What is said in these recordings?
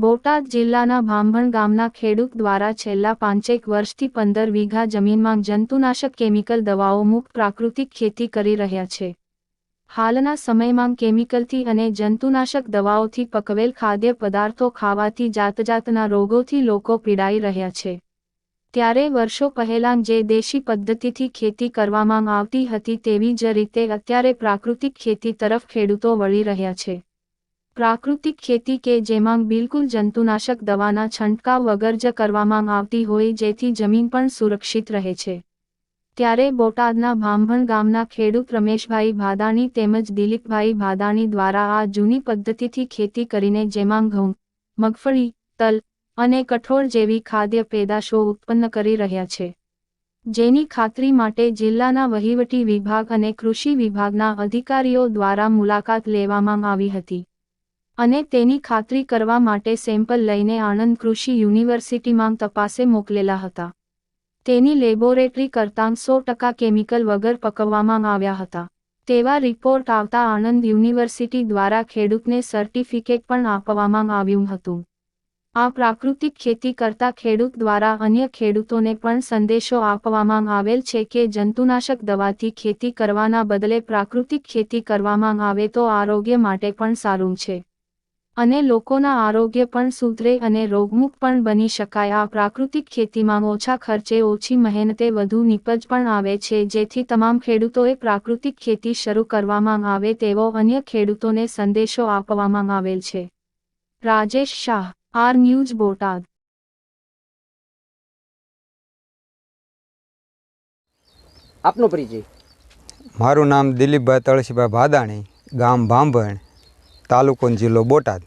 બોટાદ જિલ્લાના ભાંભણ ગામના ખેડૂત દ્વારા છેલ્લા 5 વર્ષથી 15 વીઘા જમીનમાં જંતુનાશક કેમિકલ દવાઓ મુક્ત પ્રાકૃતિક ખેતી કરી રહ્યા છે. હાલના સમયમાં કેમિકલથી અને જંતુનાશક દવાઓથી પકવેલ ખાદ્ય પદાર્થો ખાવાથી જાતજાતના રોગોથી લોકો પીડાઈ રહ્યા છે. ત્યારે વર્ષો પહેલાં જે દેશી પદ્ધતિથી ખેતી કરવામાં આવતી હતી તેવી જ રીતે અત્યારે પ્રાકૃતિક ખેતી તરફ ખેડૂતો વળી રહ્યા છે. પ્રાકૃતિક ખેતી કે જેમાં બિલકુલ જંતુનાશક દવાના છંટકાવ વગર જ કરવામાં આવતી હોય જેથી જમીન પણ સુરક્ષિત રહે છે. ત્યારે બોટાદના ભાંભણ ગામના ખેડૂત રમેશભાઈ ભાદાણી તેમજ દિલીપભાઈ ભાદાણી દ્વારા આ જૂની પદ્ધતિથી ખેતી કરીને જેમાં ઘઉં, મગફળી, તલ અને કઠોળ જેવી ખાદ્ય પેદાશો ઉત્પન્ન કરી રહ્યા છે. જેની ખાતરી માટે જિલ્લાના વહીવટી વિભાગ અને કૃષિ વિભાગના અધિકારીઓ દ્વારા મુલાકાત લેવામાં આવી હતી. અને તેની ખાતરી કરવા માટે સેમ્પલ લઈને આણંદ કૃષિ યુનિવર્સિટીમાં તપાસે મોકલેલા હતા. તેની લેબોરેટરી કરતાં 100% કેમિકલ વગર પકવવામાં આવ્યા હતા. તેવા રિપોર્ટ આવતા આણંદ યુનિવર્સિટી દ્વારા ખેડૂતને સર્ટિફિકેટ પણ આપવામાં આવ્યું હતું. આ પ્રાકૃતિક ખેતી કરતા ખેડૂત દ્વારા અન્ય ખેડૂતોને પણ સંદેશો આપવામાં આવેલ છે કે જંતુનાશક દવાથી ખેતી કરવાના બદલે પ્રાકૃતિક ખેતી કરવામાં આવે તો આરોગ્ય માટે પણ સારું છે. અને લોકોના આરોગ્ય પણ સુધરે અને રોગમુક્ત પણ બની શકાય. આ પ્રાકૃતિક ખેતીમાં ઓછા ખર્ચે ઓછી મહેનતે વધુ નીપજ પણ આવે છે જેથી તમામ ખેડૂતોએ પ્રાકૃતિક ખેતી શરૂ કરવામાં આવે તેવો અન્ય ખેડૂતોને સંદેશો આપવામાં આવેલ છે. Rajesh Shah, R news, Botad. આપનો પરિચય? મારું નામ દિલીપભાઈ તળસીભાઈ ભાદાણી, ગામ ભાંભણ, તાલુકો જિલ્લો બોટાદ.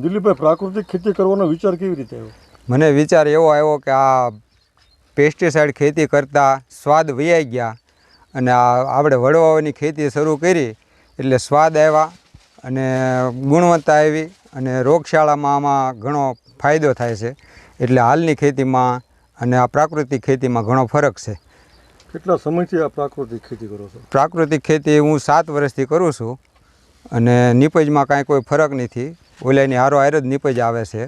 દિલીપભાઈ, પ્રાકૃતિક ખેતી કરવાનો વિચાર કેવી રીતે આવ્યો? મને વિચાર એવો આવ્યો કે આ પેસ્ટિસાઇડ ખેતી કરતાં સ્વાદ વૈયાઈ ગયા અને આપણે વડવાઓની ખેતી શરૂ કરી એટલે સ્વાદ આવ્યા અને ગુણવત્તા આવી અને રોગશાળામાં આમાં ઘણો ફાયદો થાય છે. એટલે હાલની ખેતીમાં અને આ પ્રાકૃતિક ખેતીમાં ઘણો ફરક છે. કેટલા સમયથી આ પ્રાકૃતિક ખેતી કરો છો? પ્રાકૃતિક ખેતી હું 7 વર્ષથી કરું છું અને નીપજમાં કાંઈ કોઈ ફરક નથી. ઓલાની હારો હાર જ નીપજ આવે છે.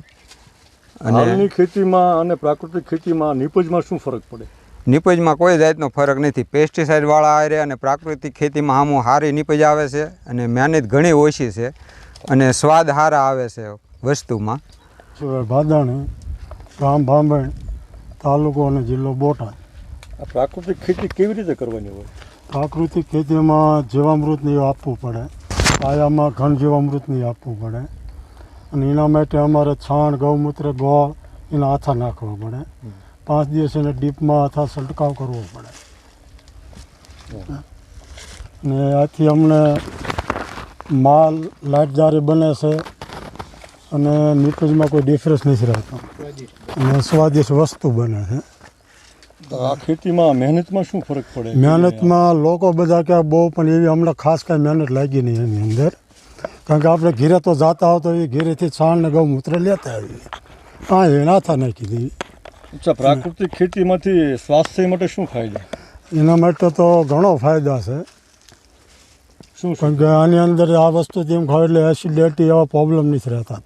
અને હાલની ખેતીમાં અને પ્રાકૃતિક ખેતીમાં નીપજમાં શું ફરક પડે? નીપજમાં કોઈ જાતનો ફરક નથી. પેસ્ટિસાઇડવાળા હારે અને પ્રાકૃતિક ખેતીમાં આમ સારી નીપજ આવે છે અને મહેનત ઘણી ઓછી છે અને સ્વાદ સારા આવે છે વસ્તુમાં. ભાદાણી, ગામ ભાંભણ, તાલુકો અને જિલ્લો બોટાદ. આ પ્રાકૃતિક ખેતી કેવી રીતે કરવાની હોય? પ્રાકૃતિક ખેતીમાં જીવામૃતને આપવું પડે, પાયામાં ઘન જીવામૃતને આપવું પડે અને એના માટે અમારે છાણ, ગૌમૂત્ર, ગોળ એના આથા નાખવા પડે. 5 દિવસ એને ડીપમાં આથા છંટકાવ કરવો પડે. અને આથી અમને માલ લાઇટદારી બને છે અને નીપજમાં કોઈ ડિફરન્સ નથી રહેતો અને સ્વાદિષ્ટ વસ્તુ બને છે. આ ખેતીમાં મહેનતમાં શું ફરક પડે? મહેનતમાં લોકો બધા કે બહુ, પણ એવી હમણાં ખાસ કાંઈ મહેનત લાગી નહીં એની અંદર. કારણ કે આપણે ઘેરે તો જાતા હો તો એ ઘેરેથી છાણ ને ગૌમૂત્ર લેતા આવીએ. હા, એ નાથા નાખી દઈએ. અચ્છા, પ્રાકૃતિક ખેતીમાંથી સ્વાસ્થ્ય માટે શું ફાયદા? એના માટે તો ઘણો ફાયદા છે. શું? કારણ કે આની અંદર આ વસ્તુથી એમ ખાવ એટલે એસિડિટી એવા પ્રોબ્લેમ નથી રહેતા.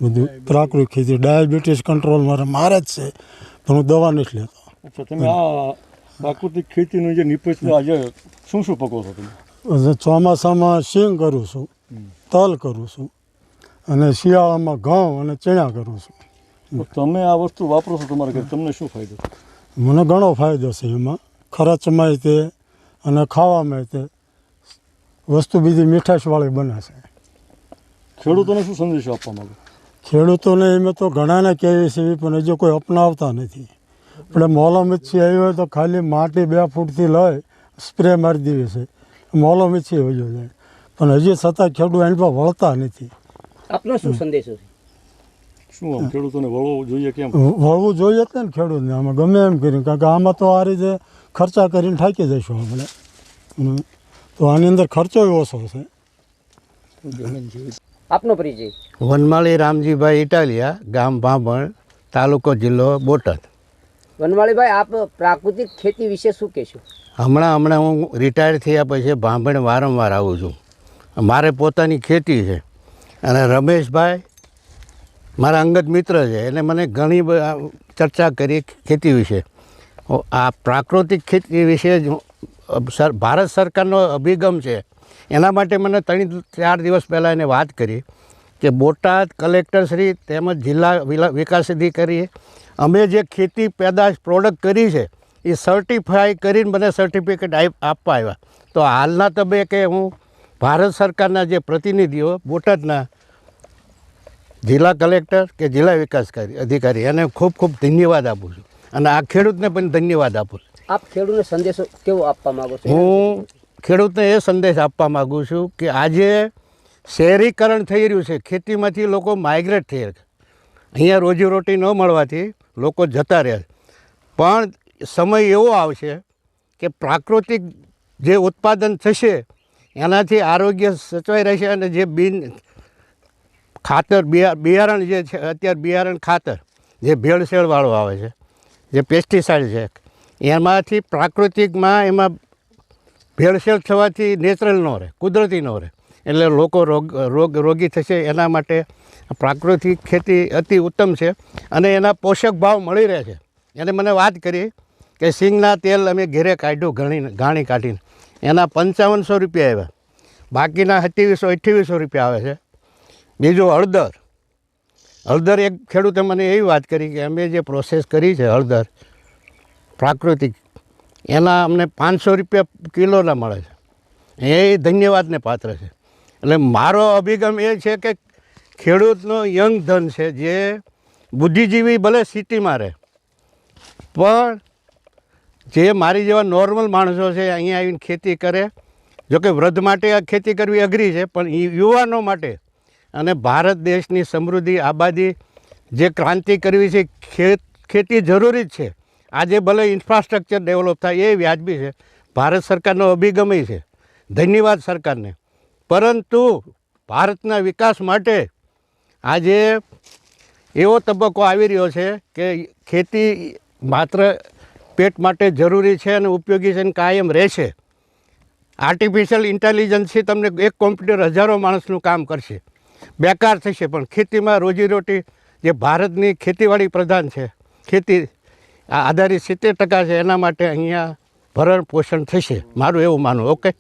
બધું પ્રાકૃતિક ખેતી ડાયાબિટીસ કંટ્રોલ મારે જ છે પણ હું દવા નથી લેતો. અચ્છા, તમે આ પ્રાકૃતિક ખેતીનું જે નીપજ આજે શું શું પકો છો તમે? ચોમાસામાં સિંગ કરું છું, તલ કરું છું અને શિયાળામાં ઘઉં અને ચણા કરું છું. તમે આ વસ્તુ વાપરો છો તમારા ઘરે, તમને શું ફાયદો? મને ઘણો ફાયદો છે એમાં. ખર્ચમાંય તે અને ખાવામાં તે વસ્તુ બીજી મીઠાશવાળી બને છે. ખેડૂતોને શું સંદેશો આપવા માંગો? ખેડૂતોને એમ તો ઘણાને કહેવી છે પણ હજુ કોઈ અપનાવતા નથી. આપણે મોલો મિચ્છી આવી હોય તો ખાલી માટી 2 ફૂટથી લઈ સ્પ્રે મારી દેવી છે, મોલો મિચ્છી વયો જાય. પણ હજી છતાં ખેડૂત એની પર વળતા નથી. આપનો શું સંદેશો છે? શું ખેડૂતોને વળવું જોઈએ? કેમ વળવું જોઈએ જ ને ખેડૂતને? આમાં ગમે એમ કરીને, કારણ કે આમાં તો આ રીતે ખર્ચા કરીને થાકી જઈશું આપણે. તો આની અંદર ખર્ચો ઓછો છે. આપનો પરિચય? વનમાળી રામજીભાઈ ઇટાલિયા, ગામ ભાંભણ, તાલુકો જિલ્લો બોટાદ. વનમાળીભાઈ, આપ પ્રાકૃતિક ખેતી વિશે શું કહેશો? હમણાં હું રિટાયર થયા પછી ભાંભણ વારંવાર આવું છું. મારે પોતાની ખેતી છે અને રમેશભાઈ મારા અંગત મિત્ર છે, એને મને ઘણી ચર્ચા કરી ખેતી વિશે. આ પ્રાકૃતિક ખેતી વિશે ભારત સરકારનો અભિગમ છે. એના માટે મને 3-4 દિવસ પહેલાં એને વાત કરી કે બોટાદ કલેક્ટરશ્રી તેમજ જિલ્લા વિકાસ અધિકારીએ અમે જે ખેતી પેદાશ પ્રોડક્ટ કરી છે એ સર્ટિફાઈ કરીને મને સર્ટિફિકેટ આપવા આવ્યા. તો હાલના તબક્કે હું ભારત સરકારના જે પ્રતિનિધિઓ બોટાદના જિલ્લા કલેક્ટર કે જિલ્લા વિકાસ અધિકારી એને ખૂબ ખૂબ ધન્યવાદ આપું છું અને આ ખેડૂતને પણ ધન્યવાદ આપું છું. આપ ખેડૂતને સંદેશો કેવો આપવા માંગો છો? હું ખેડૂતને એ સંદેશ આપવા માગું છું કે આજે શહેરીકરણ થઈ રહ્યું છે, ખેતીમાંથી લોકો માઇગ્રેટ થઈ રહ્યા છે. અહીંયા રોજીરોટી ન મળવાથી લોકો જતા રહે છે. પણ સમય એવો આવશે કે પ્રાકૃતિક જે ઉત્પાદન થશે એનાથી આરોગ્ય સચવાઈ રહેશે અને જે ખાતર બિયારણ જે છે અત્યારે બિયારણ ખાતર જે ભેળસેળવાળું આવે છે, જે પેસ્ટિસાઇડ છે, એમાંથી પ્રાકૃતિકમાં એમાં ભેળસેળ થવાથી નેચરલ ન રહે, કુદરતી ન રહે, એટલે લોકો રોગી થશે. એના માટે પ્રાકૃતિક ખેતી અતિ ઉત્તમ છે અને એના પોષક ભાવ મળી રહે છે. એને મને વાત કરી કે સિંગના તેલ અમે ઘેરે કાઢ્યું ઘાણી કાઢીને એના 5500 રૂપિયા આવ્યા, બાકીના 2700-2800 રૂપિયા આવે છે. બીજું હળદર એક ખેડૂતે મને એવી વાત કરી કે અમે જે પ્રોસેસ કરી છે હળદર પ્રાકૃતિક એના અમને 500 રૂપિયા કિલોના મળે છે. એ ધન્યવાદને પાત્ર છે. એટલે મારો અભિગમ એ છે કે ખેડૂતનો યંગ ધન છે, જે બુદ્ધિજીવી ભલે સિટીમાં રહે પણ જે મારી જેવા નોર્મલ માણસો છે અહીંયા આવીને ખેતી કરે. જોકે વૃદ્ધ માટે આ ખેતી કરવી અઘરી છે, પણ યુવાનો માટે અને ભારત દેશની સમૃદ્ધિ આબાદી જે ક્રાંતિ કરવી છે, ખેતી જરૂરી જ છે. આજે ભલે ઇન્ફ્રાસ્ટ્રક્ચર ડેવલપ થાય એ વ્યાજબી છે, ભારત સરકારનો અભિગમ છે, ધન્યવાદ સરકારને. પરંતુ ભારતના વિકાસ માટે આજે એવો તબક્કો આવી રહ્યો છે કે ખેતી માત્ર પેટ માટે જરૂરી છે અને ઉપયોગી છે અને કાયમ રહેશે. આર્ટિફિશિયલ ઇન્ટેલિજન્સથી તમને એક કોમ્પ્યુટર હજારો માણસનું કામ કરશે, બેકાર થશે. પણ ખેતીમાં રોજીરોટી જે ભારતની ખેતીવાડી પ્રધાન છે, ખેતી આધારિત 70% છે, એના માટે અહીંયા ભરણ પોષણ થશે, મારું એવું માનવું. ઓકે.